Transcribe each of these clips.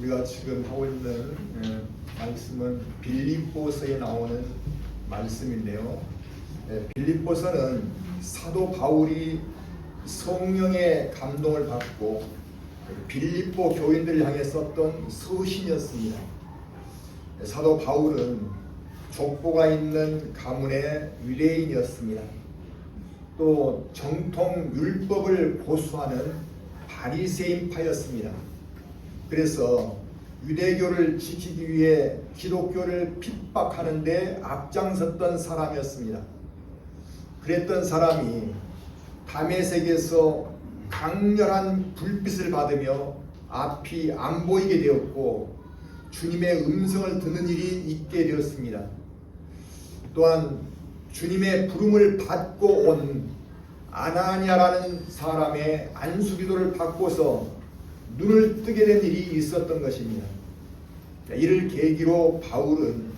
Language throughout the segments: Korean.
우리가 지금 하고 있는 말씀은 빌립보서에 나오는 말씀인데요. 빌립보서는 사도 바울이 성령의 감동을 받고 빌립보 교인들을 향해 썼던 서신이었습니다. 사도 바울은 족보가 있는 가문의 유대인이었습니다. 또 정통 율법을 고수하는 바리새인파였습니다. 그래서 유대교를 지키기 위해 기독교를 핍박하는 데 앞장섰던 사람이었습니다. 그랬던 사람이 다메섹에서 강렬한 불빛을 받으며 앞이 안 보이게 되었고 주님의 음성을 듣는 일이 있게 되었습니다. 또한 주님의 부름을 받고 온 아나니아라는 사람의 안수기도를 받고서 눈을 뜨게 된 일이 있었던 것입니다. 이를 계기로 바울은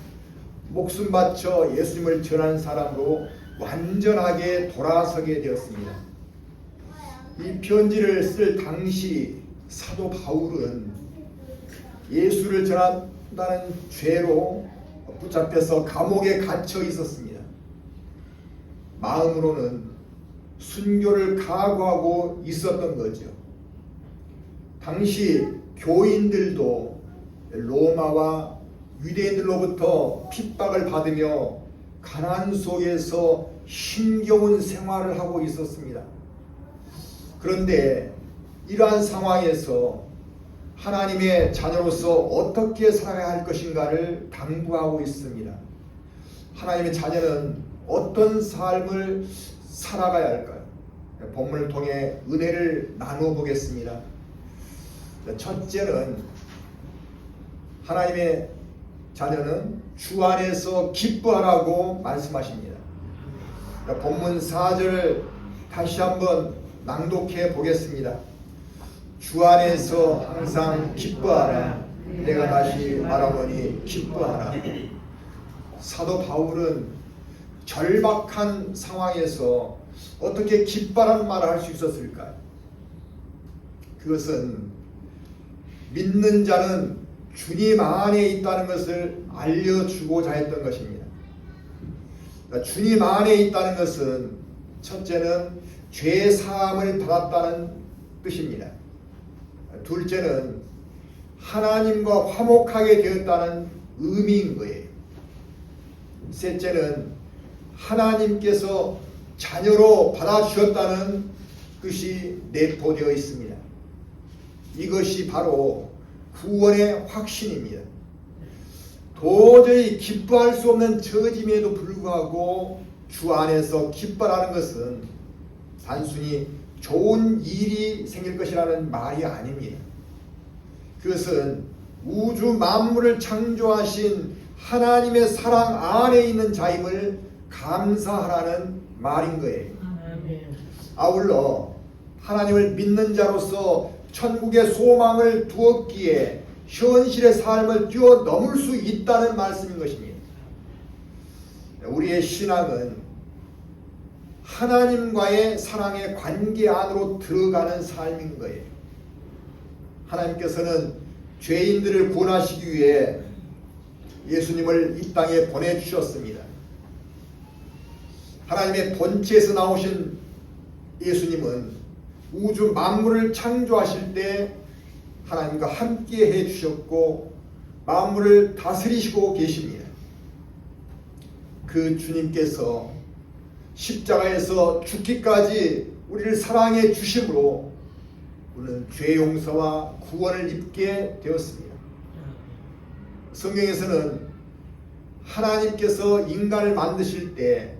목숨 바쳐 예수님을 전하는 사람으로 완전하게 돌아서게 되었습니다. 이 편지를 쓸 당시 사도 바울은 예수를 전한다는 죄로 붙잡혀서 감옥에 갇혀 있었습니다. 마음으로는 순교를 각오하고 있었던 거죠. 당시 교인들도 로마와 유대인들로부터 핍박을 받으며 가난 속에서 힘겨운 생활을 하고 있었습니다. 그런데 이러한 상황에서 하나님의 자녀로서 어떻게 살아야 할 것인가를 당부하고 있습니다. 하나님의 자녀는 어떤 삶을 살아가야 할까요? 본문을 통해 은혜를 나누어 보겠습니다. 첫째는 하나님의 자녀는 주 안에서 기뻐하라고 말씀하십니다. 본문 4절을 다시 한번 낭독해 보겠습니다. 주 안에서 항상 기뻐하라. 내가 다시 말하노니 기뻐하라. 사도 바울은 절박한 상황에서 어떻게 기뻐하라는 말을 할 수 있었을까요? 그것은 믿는 자는 주님 안에 있다는 것을 알려주고자 했던 것입니다. 주님 안에 있다는 것은 첫째는 죄 사함을 받았다는 뜻입니다. 둘째는 하나님과 화목하게 되었다는 의미인 거예요. 셋째는 하나님께서 자녀로 받아주셨다는 뜻이 내포되어 있습니다. 이것이 바로 구원의 확신입니다. 도저히 기뻐할 수 없는 처짐에도 불구하고 주 안에서 기뻐하는 것은 단순히 좋은 일이 생길 것이라는 말이 아닙니다. 그것은 우주 만물을 창조하신 하나님의 사랑 안에 있는 자임을 감사하라는 말인 거예요. 아울러 하나님을 믿는 자로서 천국의 소망을 두었기에 현실의 삶을 뛰어넘을 수 있다는 말씀인 것입니다. 우리의 신앙은 하나님과의 사랑의 관계 안으로 들어가는 삶인 거예요. 하나님께서는 죄인들을 구원하시기 위해 예수님을 이 땅에 보내주셨습니다. 하나님의 본체에서 나오신 예수님은 우주 만물을 창조하실 때 하나님과 함께 해주셨고 만물을 다스리시고 계십니다. 그 주님께서 십자가에서 죽기까지 우리를 사랑해 주심으로 우리는 죄 용서와 구원을 입게 되었습니다. 성경에서는 하나님께서 인간을 만드실 때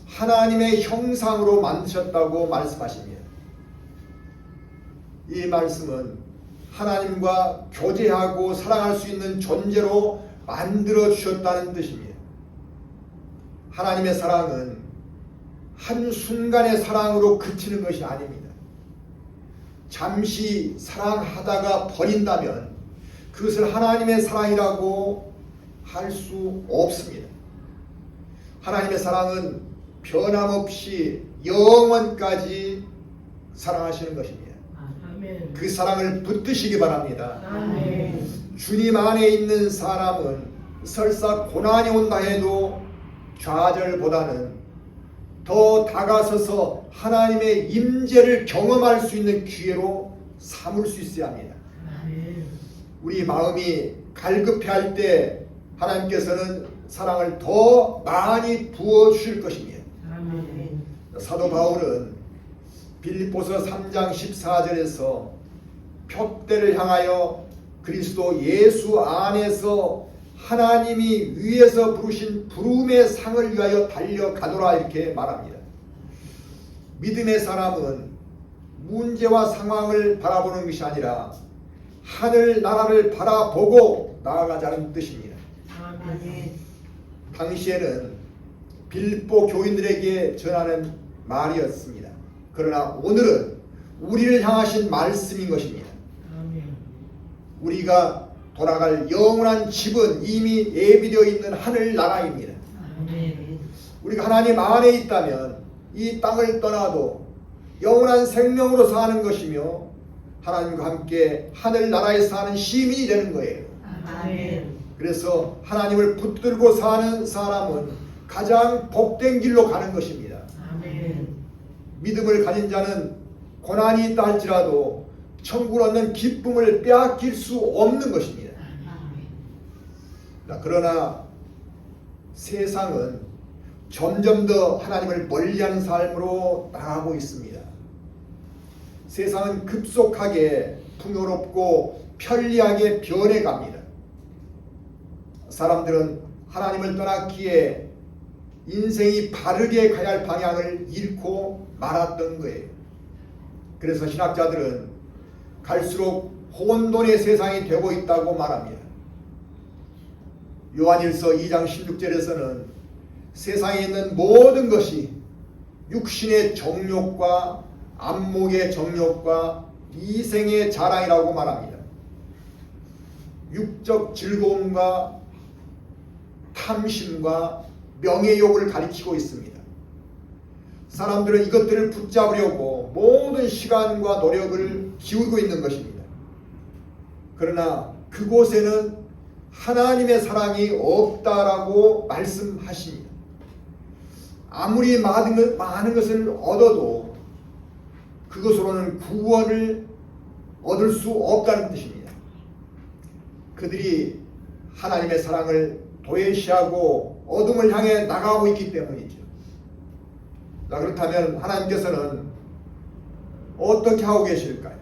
하나님의 형상으로 만드셨다고 말씀하십니다. 이 말씀은 하나님과 교제하고 사랑할 수 있는 존재로 만들어 주셨다는 뜻입니다. 하나님의 사랑은 한순간의 사랑으로 그치는 것이 아닙니다. 잠시 사랑하다가 버린다면 그것을 하나님의 사랑이라고 할 수 없습니다. 하나님의 사랑은 변함없이 영원까지 사랑하시는 것입니다. 아멘. 그 사랑을 붙드시기 바랍니다. 아멘. 주님 안에 있는 사람은 설사 고난이 온다 해도 좌절보다는 더 다가서서 하나님의 임재를 경험할 수 있는 기회로 삼을 수 있어야 합니다. 아멘. 우리 마음이 갈급해할 때 하나님께서는 사랑을 더 많이 부어주실 것입니다. 아멘. 사도 바울은 빌립보서 3장 14절에서 표대를 향하여 그리스도 예수 안에서 하나님이 위에서 부르신 부름의 상을 위하여 달려가노라 이렇게 말합니다. 믿음의 사람은 문제와 상황을 바라보는 것이 아니라 하늘 나라를 바라보고 나아가자는 뜻입니다. 아멘. 당시에는 빌립보 교인들에게 전하는 말이었습니다. 그러나 오늘은 우리를 향하신 말씀인 것입니다. 아멘. 우리가 돌아갈 영원한 집은 이미 예비되어 있는 하늘 나라입니다. 아멘. 우리가 하나님 안에 있다면 이 땅을 떠나도 영원한 생명으로 사는 것이며 하나님과 함께 하늘 나라에 사는 시민이 되는 거예요. 아멘. 그래서 하나님을 붙들고 사는 사람은 가장 복된 길로 가는 것입니다. 아멘. 믿음을 가진 자는 고난이 있다 할지라도 천국을 얻는 기쁨을 빼앗길 수 없는 것입니다. 그러나 세상은 점점 더 하나님을 멀리하는 삶으로 나가고 있습니다. 세상은 급속하게 풍요롭고 편리하게 변해갑니다. 사람들은 하나님을 떠났기에 인생이 바르게 가야 할 방향을 잃고 말았던 거예요. 그래서 신학자들은 갈수록 혼돈의 세상이 되고 있다고 말합니다. 요한일서 2장 16절에서는 세상에 있는 모든 것이 육신의 정욕과 안목의 정욕과 이생의 자랑이라고 말합니다. 육적 즐거움과 탐심과 명예욕을 가리키고 있습니다. 사람들은 이것들을 붙잡으려고 모든 시간과 노력을 기울이고 있는 것입니다. 그러나 그곳에는 하나님의 사랑이 없다라고 말씀하십니다. 아무리 많은 것을 얻어도 그것으로는 구원을 얻을 수 없다는 뜻입니다. 그들이 하나님의 사랑을 도외시하고 어둠을 향해 나가고 있기 때문이죠. 자, 그렇다면 하나님께서는 어떻게 하고 계실까요?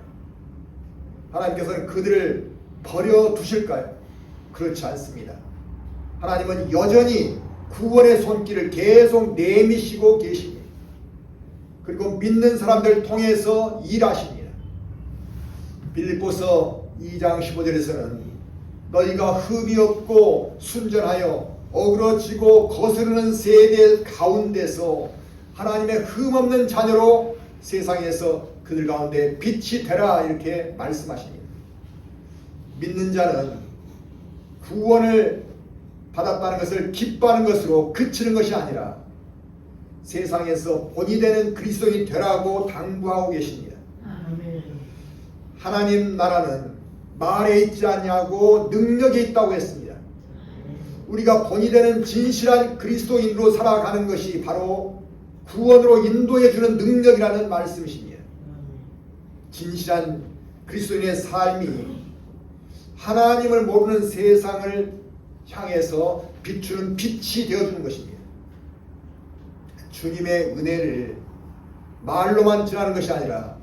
하나님께서는 그들을 버려두실까요? 그렇지 않습니다. 하나님은 여전히 구원의 손길을 계속 내미시고 계십니다. 그리고 믿는 사람들을 통해서 일하십니다. 빌립보서 2장 15절에서는 너희가 흠이 없고 순전하여 어그러지고 거스르는 세대 가운데서 하나님의 흠없는 자녀로 세상에서 그들 가운데 빛이 되라 이렇게 말씀하십니다. 믿는 자는 구원을 받았다는 것을 기뻐하는 것으로 그치는 것이 아니라 세상에서 본이 되는 그리스도인이 되라고 당부하고 계십니다. 아멘. 하나님 나라는 말에 있지 않냐고 능력에 있다고 했습니다. 우리가 본이 되는 진실한 그리스도인으로 살아가는 것이 바로 구원으로 인도해 주는 능력이라는 말씀이십니다. 진실한 그리스도인의 삶이 하나님을 모르는 세상을 향해서 비추는 빛이 되어주는 것입니다. 주님의 은혜를 말로만 전하는 것이 아니라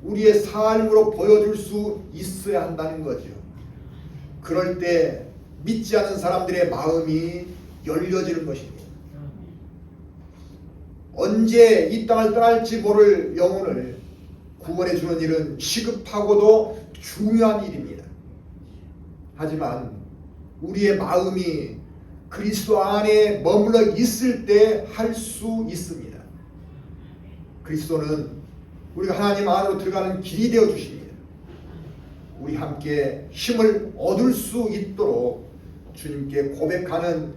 우리의 삶으로 보여줄 수 있어야 한다는 거죠. 그럴 때 믿지 않는 사람들의 마음이 열려지는 것입니다. 언제 이 땅을 떠날지 모를 영혼을 구원해 주는 일은 시급하고도 중요한 일입니다. 하지만 우리의 마음이 그리스도 안에 머물러 있을 때 할 수 있습니다. 그리스도는 우리가 하나님 안으로 들어가는 길이 되어 주십니다. 우리 함께 힘을 얻을 수 있도록 주님께 고백하는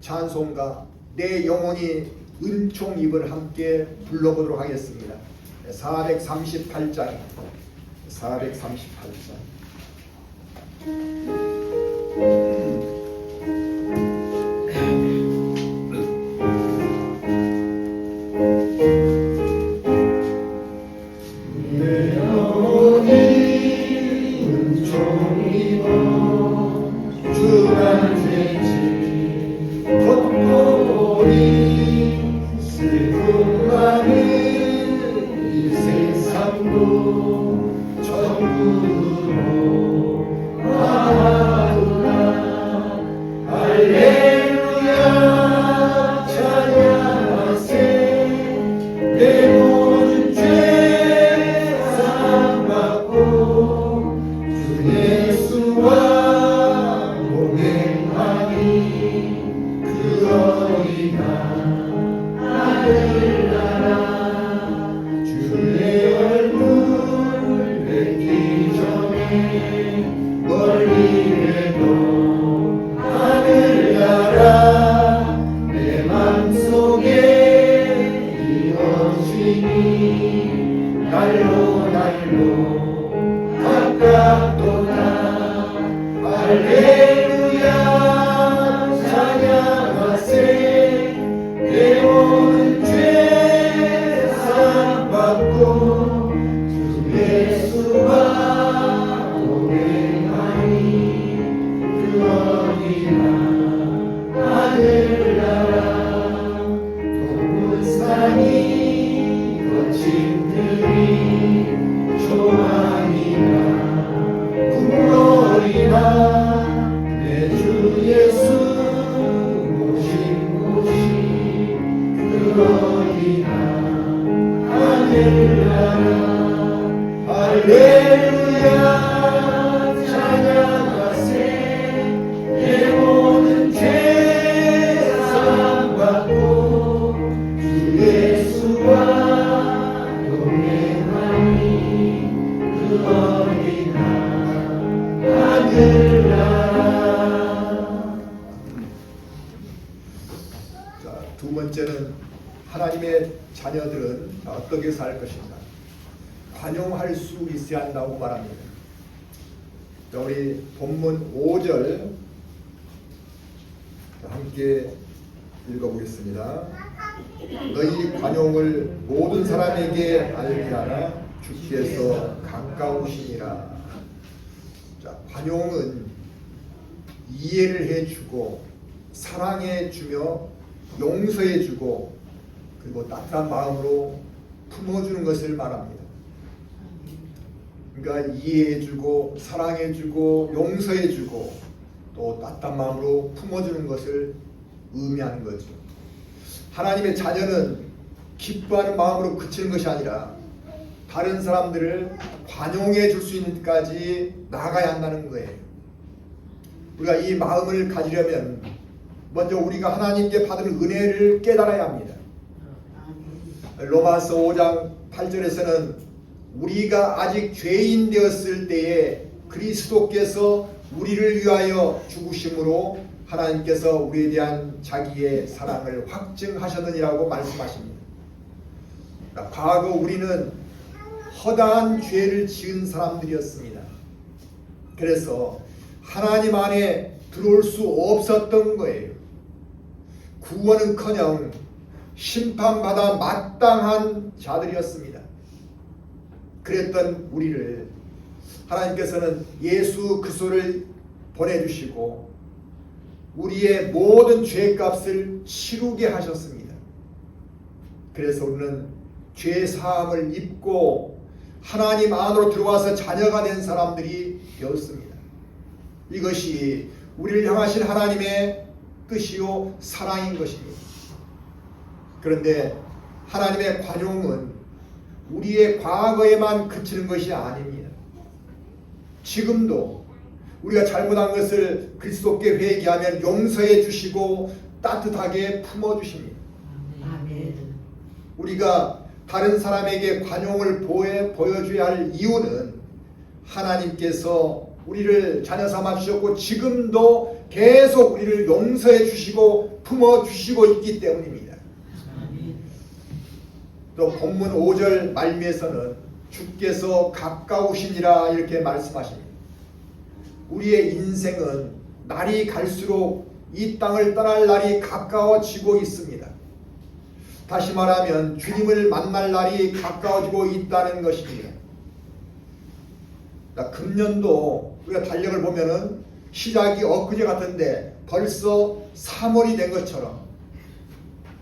찬송가 내 영혼이 은총입을 함께 불러보도록 하겠습니다. 438장 438장. 내 영혼이 은총이여 주간제지 겉보니 슬픔 많은 이 세상도 전부로 아우라 할렐루야 찬양하세 내 모든 죄 사함받고 주 예수와 동행하니 그러리라 하늘나라 주의 얼굴 뵙기 전에 멀리래도 하늘나라 내 맘속에 이어지니 날로 날로 가깝도다 할렐루야 찬양하세 내 모든 죄 사함받고 주 예수와 동행하니 그러리라 하늘나라 동문산이 거친 들이 조망이나 궁궐이나 내 주 예수 모신 곳이 그러리라 하늘나라 할렐루야 찬양하세 내 모든 죄 사함받고 주 예수와 동행하니 그러리라 하늘나라. 자, 두 번째는 하나님의 자녀들은 어떻게 살 것인가? 관용할 수 있어야 한다고 말합니다. 자, 우리 본문 5절 함께 읽어보겠습니다. 너희 관용을 모든 사람에게 알게 하라. 주께서 가까우시니라. 자, 관용은 이해를 해주고 사랑해주며 용서해주고 그리고 따뜻한 마음으로 품어주는 것을 말합니다. 그러니까 이해해주고 사랑해주고 용서해주고 또 따뜻한 마음으로 품어주는 것을 의미하는 거죠. 하나님의 자녀는 기뻐하는 마음으로 그치는 것이 아니라 다른 사람들을 관용해 줄 수 있는 데까지 나아가야 한다는 거예요. 우리가 이 마음을 가지려면 먼저 우리가 하나님께 받은 은혜를 깨달아야 합니다. 로마서 5장 8절에서는 우리가 아직 죄인 되었을 때에 그리스도께서 우리를 위하여 죽으심으로 하나님께서 우리에 대한 자기의 사랑을 확증하셨느니라고 말씀하십니다. 과거 우리는 허다한 죄를 지은 사람들이었습니다. 그래서 하나님 안에 들어올 수 없었던 거예요. 구원은커녕 심판받아 마땅한 자들이었습니다. 그랬던 우리를 하나님께서는 예수 그리스도를 보내주시고 우리의 모든 죄값을 치르게 하셨습니다. 그래서 우리는 죄 사함을 입고 하나님 안으로 들어와서 자녀가 된 사람들이 되었습니다. 이것이 우리를 향하신 하나님의 뜻이요 사랑인 것입니다. 그런데 하나님의 관용은 우리의 과거에만 그치는 것이 아닙니다. 지금도 우리가 잘못한 것을 그리스도께 회개하면 용서해 주시고 따뜻하게 품어 주십니다. 아멘. 우리가 다른 사람에게 관용을 보여줘야 할 이유는 하나님께서 우리를 자녀 삼아 주셨고 지금도 계속 우리를 용서해 주시고 품어 주시고 있기 때문입니다. 아멘. 또 본문 5절 말미에서는 주께서 가까우시니라 이렇게 말씀하십니다. 우리의 인생은 날이 갈수록 이 땅을 떠날 날이 가까워지고 있습니다. 다시 말하면 주님을 만날 날이 가까워지고 있다는 것입니다. 금년도 우리가 달력을 보면은 시작이 엊그제 같은데 벌써 3월이 된 것처럼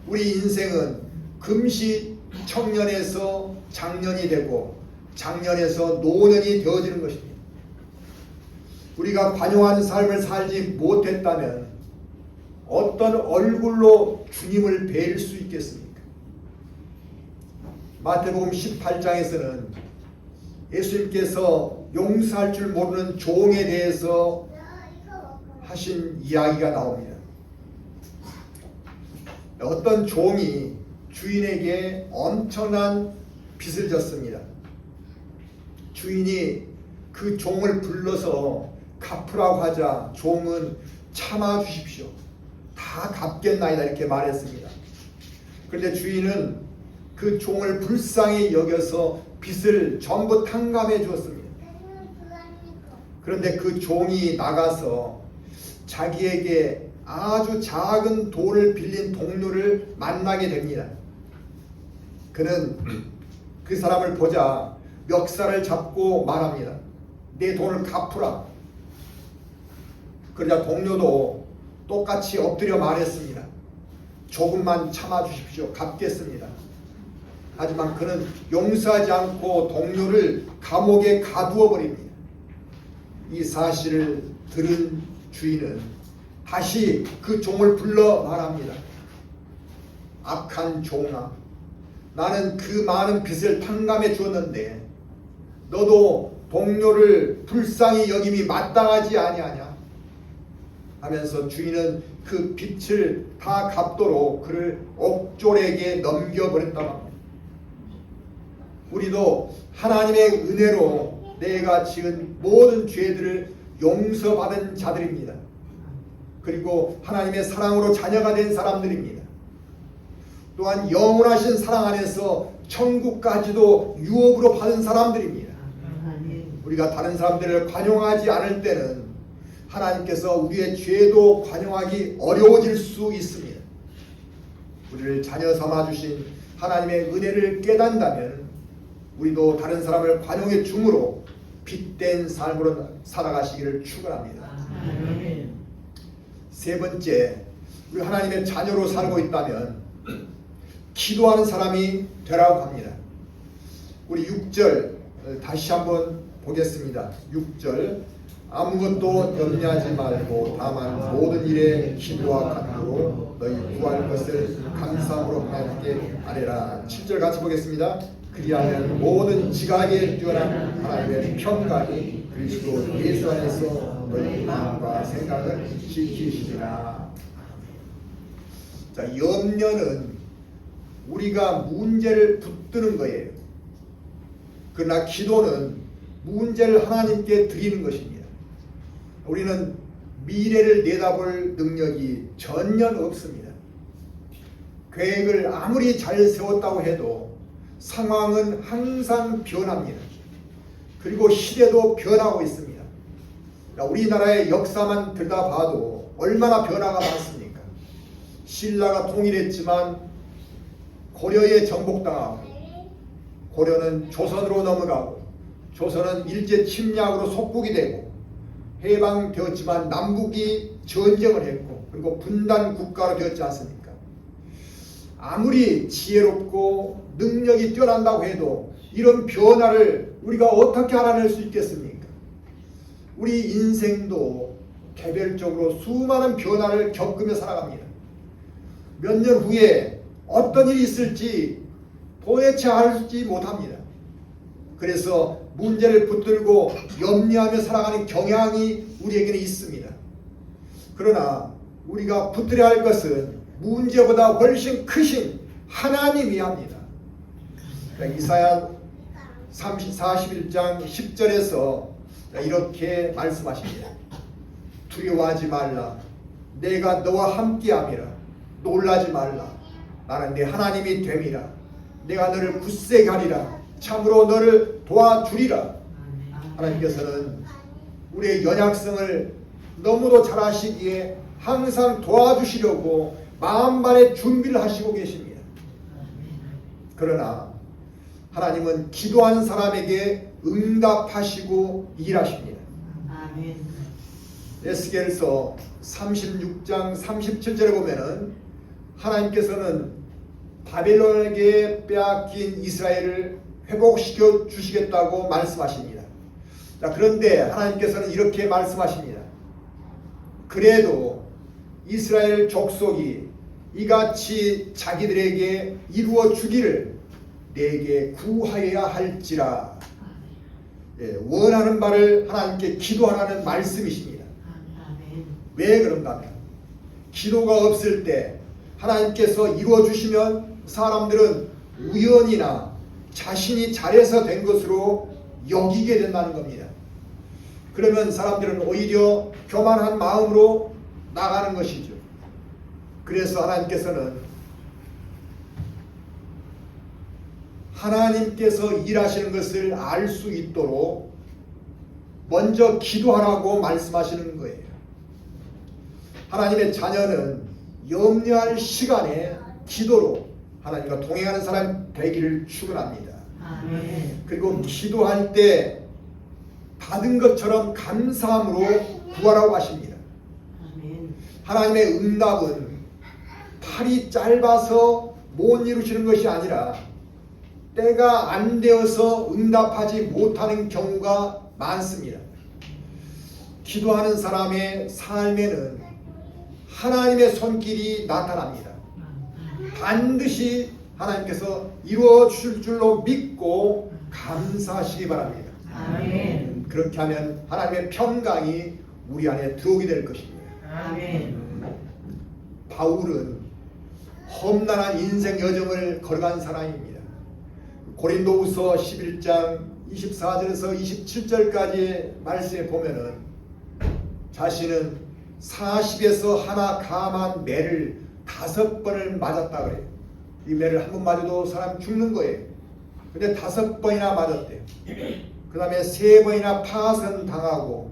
우리 인생은 금시 청년에서 장년이 되고 장년에서 노년이 되어지는 것입니다. 우리가 관용한 삶을 살지 못했다면 어떤 얼굴로 주님을 뵐 수 있겠습니까? 마태복음 18장에서는 예수님께서 용서할 줄 모르는 종에 대해서 하신 이야기가 나옵니다. 어떤 종이 주인에게 엄청난 빚을 졌습니다. 주인이 그 종을 불러서 갚으라고 하자 종은 참아 주십시오. 다 갚겠나이다 이렇게 말했습니다. 그런데 주인은 그 종을 불쌍히 여겨서 빚을 전부 탕감해 주었습니다. 그런데 그 종이 나가서 자기에게 아주 작은 돌을 빌린 동료를 만나게 됩니다. 그는 그 사람을 보자 멱살을 잡고 말합니다. 내 돈을 갚으라. 그러자 동료도 똑같이 엎드려 말했습니다. 조금만 참아 주십시오. 갚겠습니다. 하지만 그는 용서하지 않고 동료를 감옥에 가두어 버립니다. 이 사실을 들은 주인은 다시 그 종을 불러 말합니다. 악한 종아, 나는 그 많은 빚을 탕감해 주었는데 너도 동료를 불쌍히 여김이 마땅하지 아니하냐 하면서 주인은 그 빚을 다 갚도록 그를 옥졸에게 넘겨버렸다고 합니다. 우리도 하나님의 은혜로 내가 지은 모든 죄들을 용서받은 자들입니다. 그리고 하나님의 사랑으로 자녀가 된 사람들입니다. 또한 영원하신 사랑 안에서 천국까지도 유업으로 받은 사람들입니다. 우리가 다른 사람들을 관용하지 않을 때는 하나님께서 우리의 죄도 관용하기 어려워질 수 있습니다. 우리를 자녀 삼아 주신 하나님의 은혜를 깨닫는다면 우리도 다른 사람을 관용해 줌으로 빛된 삶으로 살아가시기를 축원합니다. 세 번째, 우리 하나님의 자녀로 살고 있다면 기도하는 사람이 되라고 합니다. 우리 6절 다시 한번 보겠습니다. 6절 아무것도 염려하지 말고 다만 모든 일에 기도와 간구로 너희 구할 것을 감사함으로 하나님께 아뢰라. 7절 같이 보겠습니다. 그리하면 모든 지각에 뛰어난 하나님의 평강이 그리스도 예수 안에서 너희 마음과 생각을 지키시리라. 자, 염려는 우리가 문제를 붙드는 거예요. 그러나 기도는 문제를 하나님께 드리는 것입니다. 우리는 미래를 내다볼 능력이 전혀 없습니다. 계획을 아무리 잘 세웠다고 해도 상황은 항상 변합니다. 그리고 시대도 변하고 있습니다. 우리나라의 역사만 들여다봐도 얼마나 변화가 많습니까? 신라가 통일했지만 고려에 정복당하고 고려는 조선으로 넘어가고 조선은 일제 침략으로 속국이 되고 해방되었지만 남북이 전쟁을 했고 그리고 분단 국가로 되었지 않습니까? 아무리 지혜롭고 능력이 뛰어난다고 해도 이런 변화를 우리가 어떻게 알아낼 수 있겠습니까? 우리 인생도 개별적으로 수많은 변화를 겪으며 살아갑니다. 몇 년 후에 어떤 일이 있을지 도대체 알지 못합니다. 그래서 문제를 붙들고 염려하며 살아가는 경향이 우리에게는 있습니다. 그러나 우리가 붙들어야 할 것은 문제보다 훨씬 크신 하나님이 합니다. 이사야 41장 10절에서 이렇게 말씀하십니다. 두려워하지 말라. 내가 너와 함께함이라. 놀라지 말라. 나는 네 하나님이 됨이라. 내가 너를 굳세게 하리라. 참으로 너를 도와주리라. 하나님께서는 우리의 연약성을 너무도 잘 아시기에 항상 도와주시려고 만반의 준비를 하시고 계십니다. 그러나 하나님은 기도하는 사람에게 응답하시고 일하십니다. 아멘. 에스겔서 36장 37절에 보면은 하나님께서는 바벨론에게 빼앗긴 이스라엘을 회복시켜 주시겠다고 말씀하십니다. 자, 그런데 하나님께서는 이렇게 말씀하십니다. 그래도 이스라엘 족속이 이같이 자기들에게 이루어 주기를 내게 구하여야 할지라. 원하는 바를 하나님께 기도하라는 말씀이십니다. 아멘. 왜 그런가 하면 기도가 없을 때 하나님께서 이루어 주시면 사람들은 우연이나 자신이 잘해서 된 것으로 여기게 된다는 겁니다. 그러면 사람들은 오히려 교만한 마음으로 나가는 것이죠. 그래서 하나님께서는 하나님께서 일하시는 것을 알 수 있도록 먼저 기도하라고 말씀하시는 거예요. 하나님의 자녀는 염려할 시간에 기도로 하나님과 동행하는 사람 되기를 축원합니다. 아멘. 그리고 기도할 때 받은 것처럼 감사함으로 구하라고 하십니다. 아멘. 하나님의 응답은 팔이 짧아서 못 이루시는 것이 아니라 때가 안 되어서 응답하지 못하는 경우가 많습니다. 기도하는 사람의 삶에는 하나님의 손길이 나타납니다. 반드시 하나님께서 이루어 주실 줄로 믿고 감사하시기 바랍니다. 아멘. 그렇게 하면 하나님의 평강이 우리 안에 들어오게 될 것입니다. 아멘. 바울은 험난한 인생 여정을 걸어간 사람입니다. 고린도후서 11장 24절에서 27절까지의 말씀에 보면은 자신은 40에서 하나 감한 매를 5번을 맞았다 그래요. 이 매를 한 번 맞아도 사람 죽는 거예요. 근데 5번이나 맞았대요. 그 다음에 3번이나 파선 당하고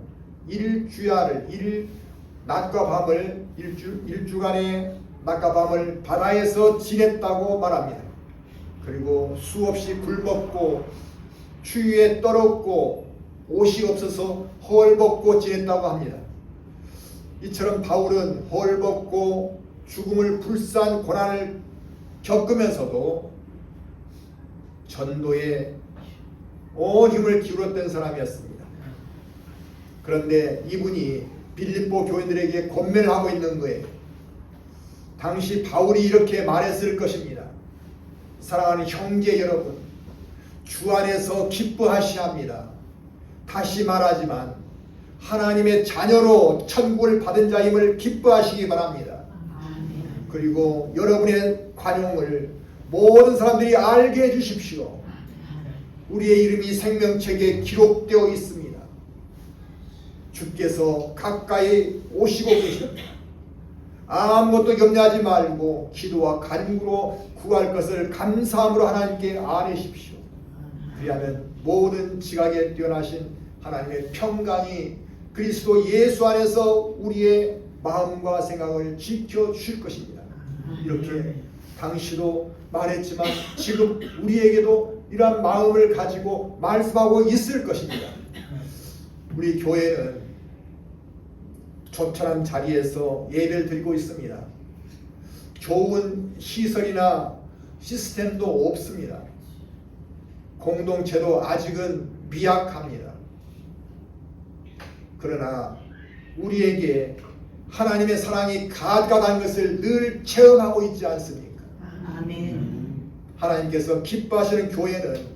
낮과 밤을 일주간의 낮과 밤을 바다에서 지냈다고 말합니다. 그리고 수없이 굶었고 추위에 떨었고 옷이 없어서 헐벗고 지냈다고 합니다. 이처럼 바울은 헐벗고 죽음을 불사한 고난을 겪으면서도 전도에 온 힘을 기울였던 사람이었습니다. 그런데 이분이 빌립보 교인들에게 권면을 하고 있는 거예요. 당시 바울이 이렇게 말했을 것입니다. 사랑하는 형제 여러분, 주 안에서 기뻐하셔야 합니다. 다시 말하지만 하나님의 자녀로 천국을 받은 자임을 기뻐하시기 바랍니다. 그리고 여러분의 관용을 모든 사람들이 알게 해주십시오. 우리의 이름이 생명책에 기록되어 있습니다. 주께서 가까이 오시고 계십니다. 아무것도 염려하지 말고 기도와 간구로 구할 것을 감사함으로 하나님께 아뢰십시오. 그리하면 모든 지각에 뛰어나신 하나님의 평강이 그리스도 예수 안에서 우리의 마음과 생각을 지켜주실 것입니다. 이렇게 당시도 말했지만 지금 우리에게도 이러한 마음을 가지고 말씀하고 있을 것입니다. 우리 교회는 조촐한 자리에서 예배를 드리고 있습니다. 좋은 시설이나 시스템도 없습니다. 공동체도 아직은 미약합니다. 그러나 우리에게 하나님의 사랑이 가득하다는 것을 늘 체험하고 있지 않습니까? 아멘. 하나님께서 기뻐하시는 교회는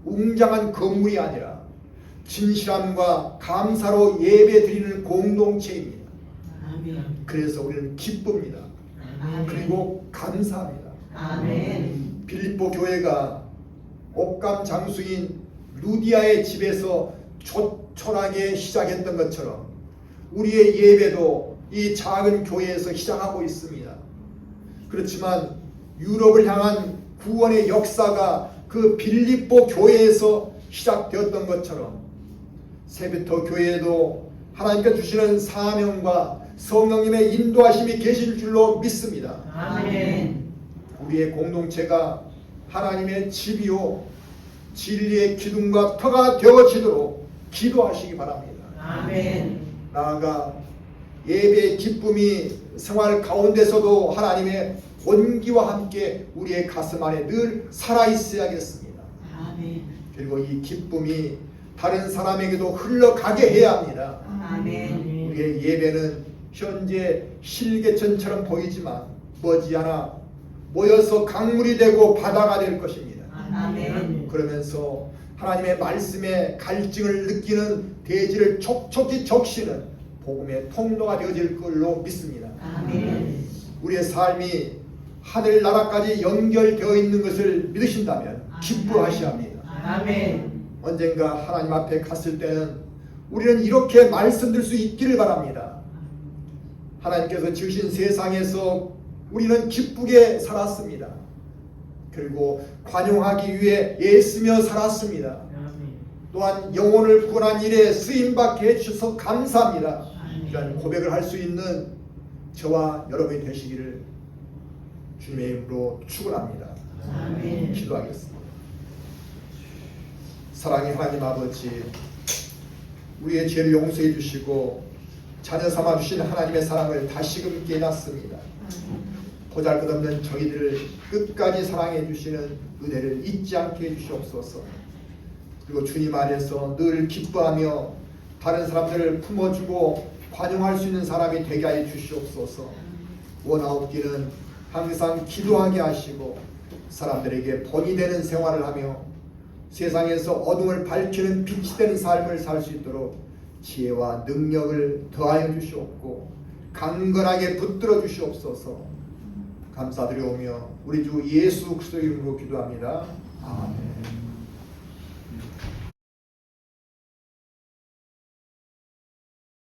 웅장한 건물이 아니라 진실함과 감사로 예배드리는 공동체입니다. 아멘. 그래서 우리는 기쁩니다. 아멘. 그리고 감사합니다. 아멘. 빌립보 교회가 옥감 장수인 루디아의 집에서 조촐하게 시작했던 것처럼 우리의 예배도 이 작은 교회에서 시작하고 있습니다. 그렇지만 유럽을 향한 구원의 역사가 그 빌립보 교회에서 시작되었던 것처럼 새부터 교회에도 하나님께 주시는 사명과 성령님의 인도하심이 계실 줄로 믿습니다. 아멘. 우리의 공동체가 하나님의 집이요 진리의 기둥과 터가 되어지도록 기도하시기 바랍니다. 아멘. 나아가 예배의 기쁨이 생활 가운데서도 하나님의 온기와 함께 우리의 가슴 안에 늘 살아있어야겠습니다. 아멘. 그리고 이 기쁨이 다른 사람에게도 흘러가게 해야 합니다. 아멘. 우리의 예배는 현재 실개천처럼 보이지만 머지않아 모여서 강물이 되고 바다가 될 것입니다. 아멘. 그러면서 하나님의 말씀에 갈증을 느끼는 대지를 촉촉히 적시는 복음의 통로가 되어질 걸로 믿습니다. 아멘. 우리의 삶이 하늘나라까지 연결되어 있는 것을 믿으신다면 기뻐하셔야 합니다. 아멘. 언젠가 하나님 앞에 갔을 때는 우리는 이렇게 말씀드릴 수 있기를 바랍니다. 하나님께서 지으신 세상에서 우리는 기쁘게 살았습니다. 그리고 관용하기 위해 애쓰며 살았습니다. 또한 영혼을 구원한 일에 쓰임받게 해주셔서 감사합니다. 이런 고백을 할 수 있는 저와 여러분이 되시기를 주님의 이름으로 축원합니다. 아멘. 기도하겠습니다. 사랑의 하나님 아버지, 우리의 죄를 용서해 주시고 자녀 삼아 주신 하나님의 사랑을 다시금 깨닫습니다. 보잘것없는 저희들을 끝까지 사랑해 주시는 은혜를 잊지 않게 해주시옵소서. 그리고 주님 안에서 늘 기뻐하며 다른 사람들을 품어주고 관용할 수 있는 사람이 되게 하여 주시옵소서. 원하옵기는 항상 기도하게 하시고 사람들에게 본이 되는 생활을 하며 세상에서 어둠을 밝히는 빛이 되는 삶을 살 수 있도록 지혜와 능력을 더하여 주시옵고 강건하게 붙들어 주시옵소서. 감사드리오며 우리 주 예수 그리스도 이름으로 기도합니다. 아멘.